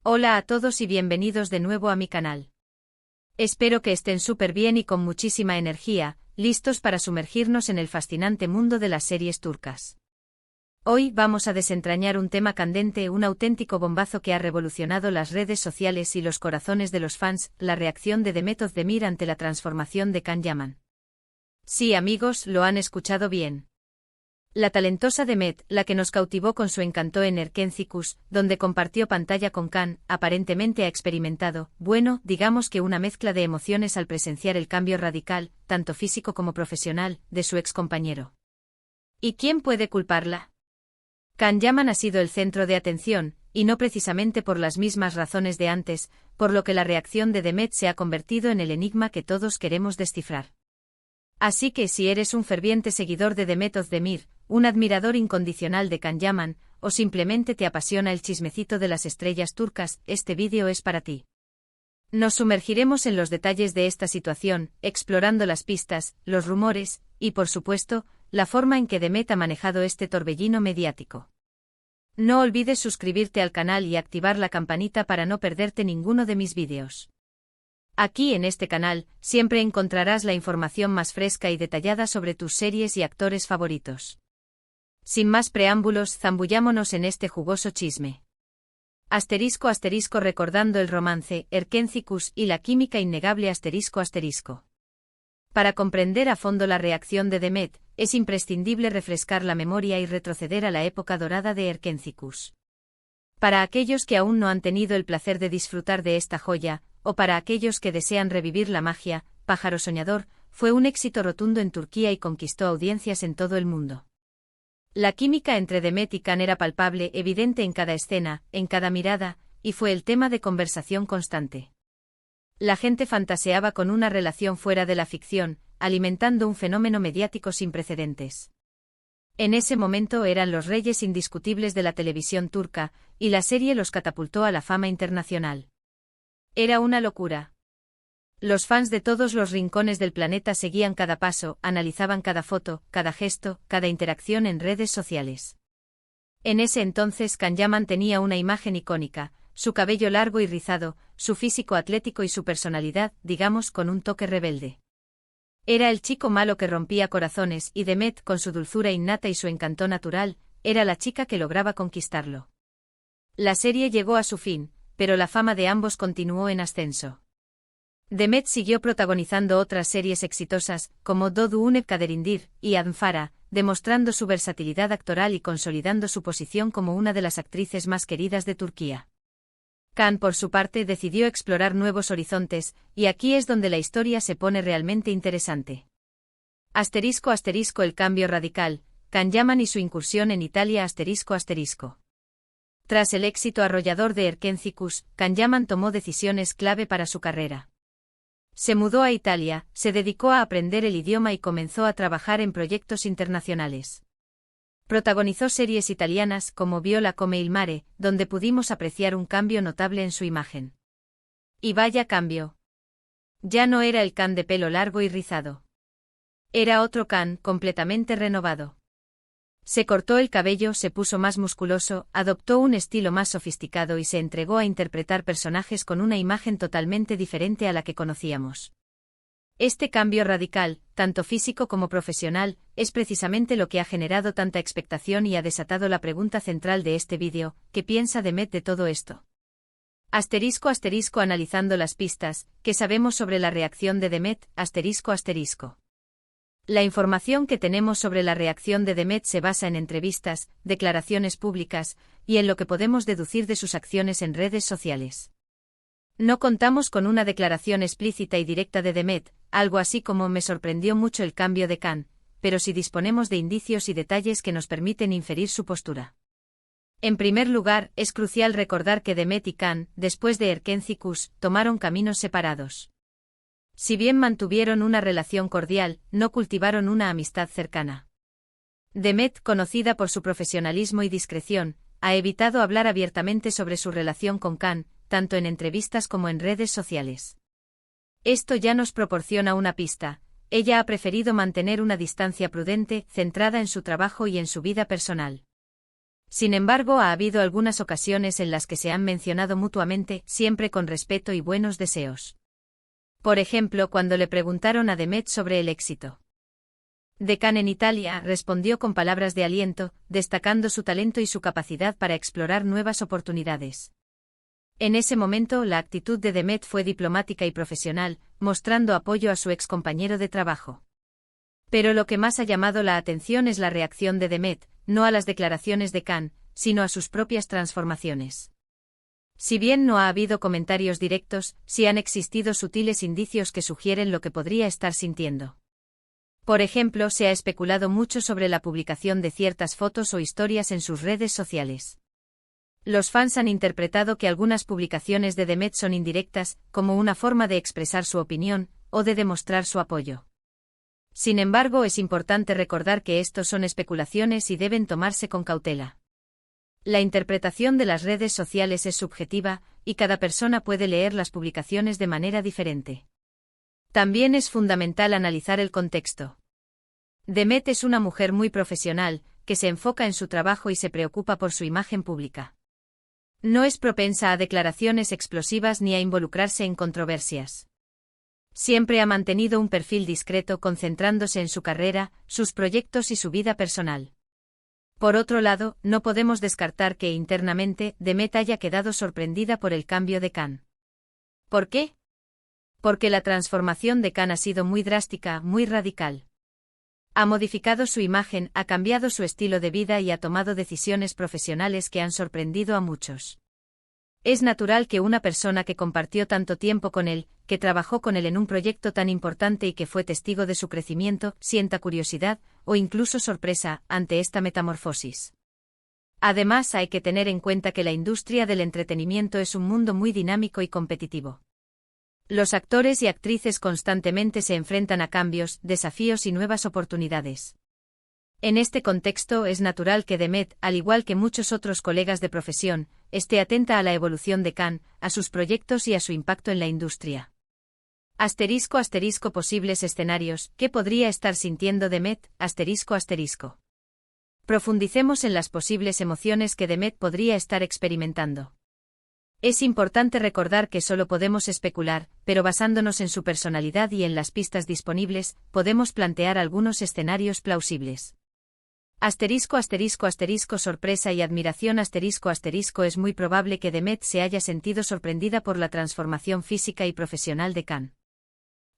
Hola a todos y bienvenidos de nuevo a mi canal. Espero que estén súper bien y con muchísima energía, listos para sumergirnos en el fascinante mundo de las series turcas. Hoy vamos a desentrañar un tema candente, un auténtico bombazo que ha revolucionado las redes sociales y los corazones de los fans, la reacción de Demet Özdemir ante la transformación de Can Yaman. Sí, amigos, lo han escuchado bien. La talentosa Demet, la que nos cautivó con su encanto en Erkencikus, donde compartió pantalla con Can, aparentemente ha experimentado, bueno, digamos que una mezcla de emociones al presenciar el cambio radical, tanto físico como profesional, de su excompañero. ¿Y quién puede culparla? Can Yaman ha sido el centro de atención, y no precisamente por las mismas razones de antes, por lo que la reacción de Demet se ha convertido en el enigma que todos queremos descifrar. Así que si eres un ferviente seguidor de Demet Özdemir, un admirador incondicional de Can Yaman, o simplemente te apasiona el chismecito de las estrellas turcas, este vídeo es para ti. Nos sumergiremos en los detalles de esta situación, explorando las pistas, los rumores, y por supuesto, la forma en que Demet ha manejado este torbellino mediático. No olvides suscribirte al canal y activar la campanita para no perderte ninguno de mis vídeos. Aquí en este canal, siempre encontrarás la información más fresca y detallada sobre tus series y actores favoritos. Sin más preámbulos, zambullámonos en este jugoso chisme. *** recordando el romance, Erkencikus y la química innegable ***. Para comprender a fondo la reacción de Demet, es imprescindible refrescar la memoria y retroceder a la época dorada de Erkencikus. Para aquellos que aún no han tenido el placer de disfrutar de esta joya, o para aquellos que desean revivir la magia, Pájaro Soñador, fue un éxito rotundo en Turquía y conquistó audiencias en todo el mundo. La química entre Demet y Can era palpable, evidente en cada escena, en cada mirada, y fue el tema de conversación constante. La gente fantaseaba con una relación fuera de la ficción, alimentando un fenómeno mediático sin precedentes. En ese momento eran los reyes indiscutibles de la televisión turca, y la serie los catapultó a la fama internacional. Era una locura. Los fans de todos los rincones del planeta seguían cada paso, analizaban cada foto, cada gesto, cada interacción en redes sociales. En ese entonces Can Yaman tenía una imagen icónica, su cabello largo y rizado, su físico atlético y su personalidad, digamos, con un toque rebelde. Era el chico malo que rompía corazones y Demet, con su dulzura innata y su encanto natural, era la chica que lograba conquistarlo. La serie llegó a su fin, pero la fama de ambos continuó en ascenso. Demet siguió protagonizando otras series exitosas, como Doğduğun Kaderindir y Adnfara, demostrando su versatilidad actoral y consolidando su posición como una de las actrices más queridas de Turquía. Can, por su parte, decidió explorar nuevos horizontes, y aquí es donde la historia se pone realmente interesante. *** El cambio radical, Can Yaman y su incursión en Italia ***. Tras el éxito arrollador de Erkencikus, Can Yaman tomó decisiones clave para su carrera. Se mudó a Italia, se dedicó a aprender el idioma y comenzó a trabajar en proyectos internacionales. Protagonizó series italianas como Viola come il mare, donde pudimos apreciar un cambio notable en su imagen. Y vaya cambio. Ya no era el Can de pelo largo y rizado. Era otro Can, completamente renovado. Se cortó el cabello, se puso más musculoso, adoptó un estilo más sofisticado y se entregó a interpretar personajes con una imagen totalmente diferente a la que conocíamos. Este cambio radical, tanto físico como profesional, es precisamente lo que ha generado tanta expectación y ha desatado la pregunta central de este vídeo: ¿qué piensa Demet de todo esto? *** Analizando las pistas, ¿qué sabemos sobre la reacción de Demet? ***. La información que tenemos sobre la reacción de Demet se basa en entrevistas, declaraciones públicas, y en lo que podemos deducir de sus acciones en redes sociales. No contamos con una declaración explícita y directa de Demet, algo así como "me sorprendió mucho el cambio de Can", pero sí disponemos de indicios y detalles que nos permiten inferir su postura. En primer lugar, es crucial recordar que Demet y Can, después de Erkencikus, tomaron caminos separados. Si bien mantuvieron una relación cordial, no cultivaron una amistad cercana. Demet, conocida por su profesionalismo y discreción, ha evitado hablar abiertamente sobre su relación con Can, tanto en entrevistas como en redes sociales. Esto ya nos proporciona una pista: ella ha preferido mantener una distancia prudente, centrada en su trabajo y en su vida personal. Sin embargo, ha habido algunas ocasiones en las que se han mencionado mutuamente, siempre con respeto y buenos deseos. Por ejemplo, cuando le preguntaron a Demet sobre el éxito de Can en Italia, respondió con palabras de aliento, destacando su talento y su capacidad para explorar nuevas oportunidades. En ese momento, la actitud de Demet fue diplomática y profesional, mostrando apoyo a su ex compañero de trabajo. Pero lo que más ha llamado la atención es la reacción de Demet, no a las declaraciones de Can, sino a sus propias transformaciones. Si bien no ha habido comentarios directos, sí han existido sutiles indicios que sugieren lo que podría estar sintiendo. Por ejemplo, se ha especulado mucho sobre la publicación de ciertas fotos o historias en sus redes sociales. Los fans han interpretado que algunas publicaciones de Demet son indirectas, como una forma de expresar su opinión, o de demostrar su apoyo. Sin embargo, es importante recordar que estos son especulaciones y deben tomarse con cautela. La interpretación de las redes sociales es subjetiva, y cada persona puede leer las publicaciones de manera diferente. También es fundamental analizar el contexto. Demet es una mujer muy profesional, que se enfoca en su trabajo y se preocupa por su imagen pública. No es propensa a declaraciones explosivas ni a involucrarse en controversias. Siempre ha mantenido un perfil discreto, concentrándose en su carrera, sus proyectos y su vida personal. Por otro lado, no podemos descartar que internamente Demet haya quedado sorprendida por el cambio de Can. ¿Por qué? Porque la transformación de Can ha sido muy drástica, muy radical. Ha modificado su imagen, ha cambiado su estilo de vida y ha tomado decisiones profesionales que han sorprendido a muchos. Es natural que una persona que compartió tanto tiempo con él, que trabajó con él en un proyecto tan importante y que fue testigo de su crecimiento, sienta curiosidad, o incluso sorpresa, ante esta metamorfosis. Además, hay que tener en cuenta que la industria del entretenimiento es un mundo muy dinámico y competitivo. Los actores y actrices constantemente se enfrentan a cambios, desafíos y nuevas oportunidades. En este contexto es natural que Demet, al igual que muchos otros colegas de profesión, esté atenta a la evolución de Can, a sus proyectos y a su impacto en la industria. *** Posibles escenarios. ¿Qué podría estar sintiendo Demet? ***. Profundicemos en las posibles emociones que Demet podría estar experimentando. Es importante recordar que solo podemos especular, pero basándonos en su personalidad y en las pistas disponibles, podemos plantear algunos escenarios plausibles. Sorpresa y admiración. Es muy probable que Demet se haya sentido sorprendida por la transformación física y profesional de Can.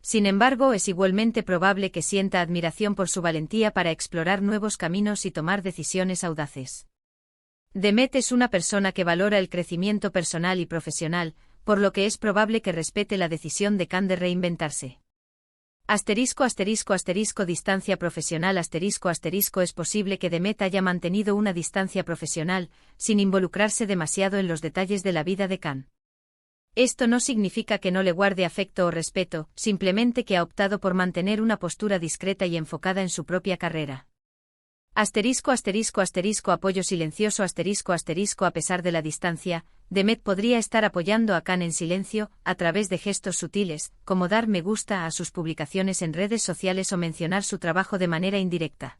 Sin embargo, es igualmente probable que sienta admiración por su valentía para explorar nuevos caminos y tomar decisiones audaces. Demet es una persona que valora el crecimiento personal y profesional, por lo que es probable que respete la decisión de Can de reinventarse. Distancia profesional. Es posible que Demet haya mantenido una distancia profesional, sin involucrarse demasiado en los detalles de la vida de Can. Esto no significa que no le guarde afecto o respeto, simplemente que ha optado por mantener una postura discreta y enfocada en su propia carrera. Apoyo silencioso. A pesar de la distancia, Demet podría estar apoyando a Can en silencio, a través de gestos sutiles, como dar me gusta a sus publicaciones en redes sociales o mencionar su trabajo de manera indirecta.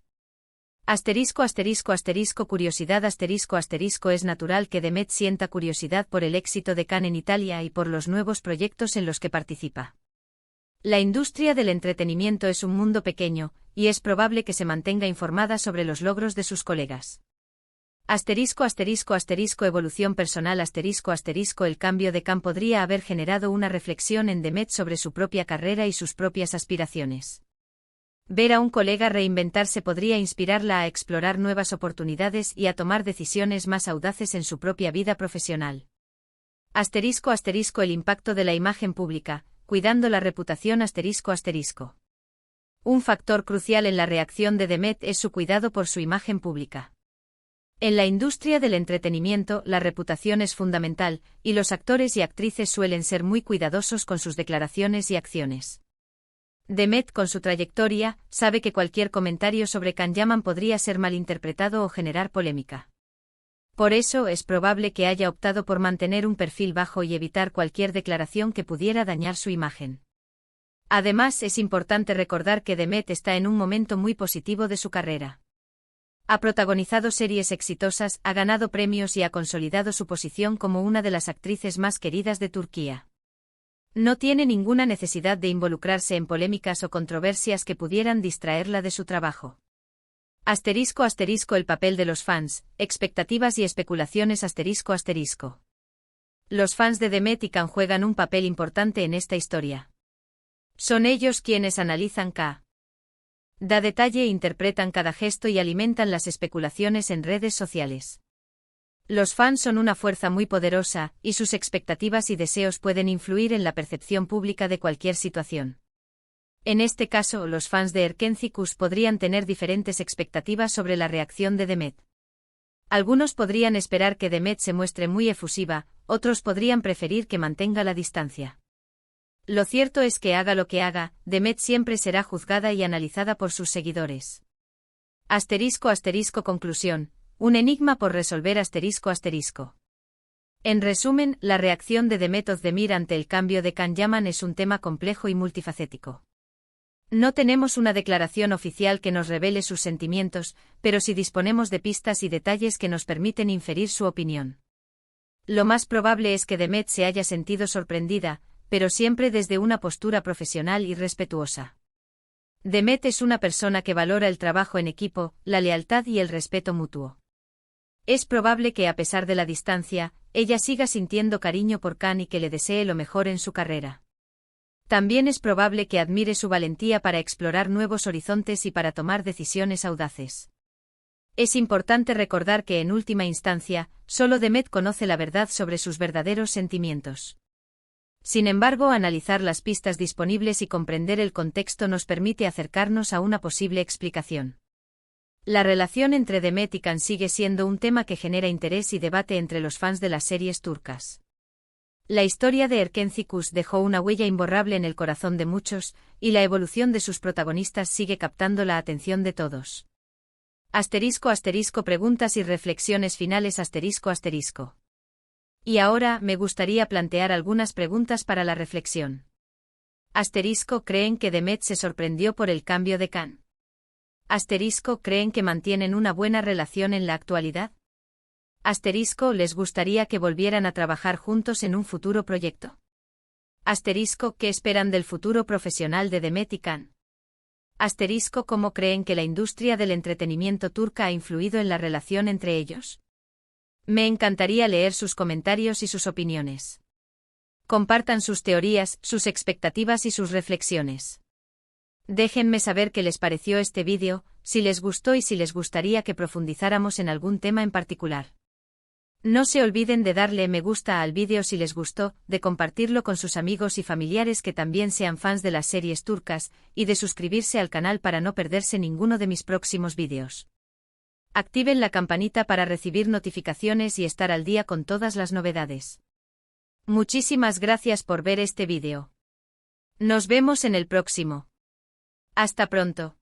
Curiosidad. Es natural que Demet sienta curiosidad por el éxito de Can en Italia y por los nuevos proyectos en los que participa. La industria del entretenimiento es un mundo pequeño, y es probable que se mantenga informada sobre los logros de sus colegas. Evolución personal. El cambio de Can podría haber generado una reflexión en Demet sobre su propia carrera y sus propias aspiraciones. Ver a un colega reinventarse podría inspirarla a explorar nuevas oportunidades y a tomar decisiones más audaces en su propia vida profesional. El impacto de la imagen pública, cuidando la reputación. Un factor crucial en la reacción de Demet es su cuidado por su imagen pública. En la industria del entretenimiento, la reputación es fundamental, y los actores y actrices suelen ser muy cuidadosos con sus declaraciones y acciones. Demet, con su trayectoria, sabe que cualquier comentario sobre Can Yaman podría ser malinterpretado o generar polémica. Por eso es probable que haya optado por mantener un perfil bajo y evitar cualquier declaración que pudiera dañar su imagen. Además, es importante recordar que Demet está en un momento muy positivo de su carrera. Ha protagonizado series exitosas, ha ganado premios y ha consolidado su posición como una de las actrices más queridas de Turquía. No tiene ninguna necesidad de involucrarse en polémicas o controversias que pudieran distraerla de su trabajo. Asterisco asterisco el papel de los fans, expectativas y especulaciones asterisco asterisco. Los fans de Demet y Can juegan un papel importante en esta historia. Son ellos quienes analizan cada detalle, interpretan cada gesto y alimentan las especulaciones en redes sociales. Los fans son una fuerza muy poderosa, y sus expectativas y deseos pueden influir en la percepción pública de cualquier situación. En este caso, los fans de Erkenci podrían tener diferentes expectativas sobre la reacción de Demet. Algunos podrían esperar que Demet se muestre muy efusiva, otros podrían preferir que mantenga la distancia. Lo cierto es que haga lo que haga, Demet siempre será juzgada y analizada por sus seguidores. Asterisco asterisco conclusión. Un enigma por resolver asterisco asterisco. En resumen, la reacción de Demet Özdemir ante el cambio de Can Yaman es un tema complejo y multifacético. No tenemos una declaración oficial que nos revele sus sentimientos, pero sí disponemos de pistas y detalles que nos permiten inferir su opinión. Lo más probable es que Demet se haya sentido sorprendida, pero siempre desde una postura profesional y respetuosa. Demet es una persona que valora el trabajo en equipo, la lealtad y el respeto mutuo. Es probable que a pesar de la distancia, ella siga sintiendo cariño por Can y que le desee lo mejor en su carrera. También es probable que admire su valentía para explorar nuevos horizontes y para tomar decisiones audaces. Es importante recordar que en última instancia, solo Demet conoce la verdad sobre sus verdaderos sentimientos. Sin embargo, analizar las pistas disponibles y comprender el contexto nos permite acercarnos a una posible explicación. La relación entre Demet y Can sigue siendo un tema que genera interés y debate entre los fans de las series turcas. La historia de Erkenci dejó una huella imborrable en el corazón de muchos, y la evolución de sus protagonistas sigue captando la atención de todos. Asterisco asterisco preguntas y reflexiones finales asterisco asterisco. Y ahora, me gustaría plantear algunas preguntas para la reflexión. Asterisco ¿creen que Demet se sorprendió por el cambio de Can? Asterisco ¿creen que mantienen una buena relación en la actualidad? Asterisco ¿les gustaría que volvieran a trabajar juntos en un futuro proyecto? Asterisco ¿qué esperan del futuro profesional de Demet y Can? Asterisco ¿cómo creen que la industria del entretenimiento turca ha influido en la relación entre ellos? Me encantaría leer sus comentarios y sus opiniones. Compartan sus teorías, sus expectativas y sus reflexiones. Déjenme saber qué les pareció este vídeo, si les gustó y si les gustaría que profundizáramos en algún tema en particular. No se olviden de darle me gusta al vídeo si les gustó, de compartirlo con sus amigos y familiares que también sean fans de las series turcas, y de suscribirse al canal para no perderse ninguno de mis próximos vídeos. Activen la campanita para recibir notificaciones y estar al día con todas las novedades. Muchísimas gracias por ver este vídeo. Nos vemos en el próximo. Hasta pronto.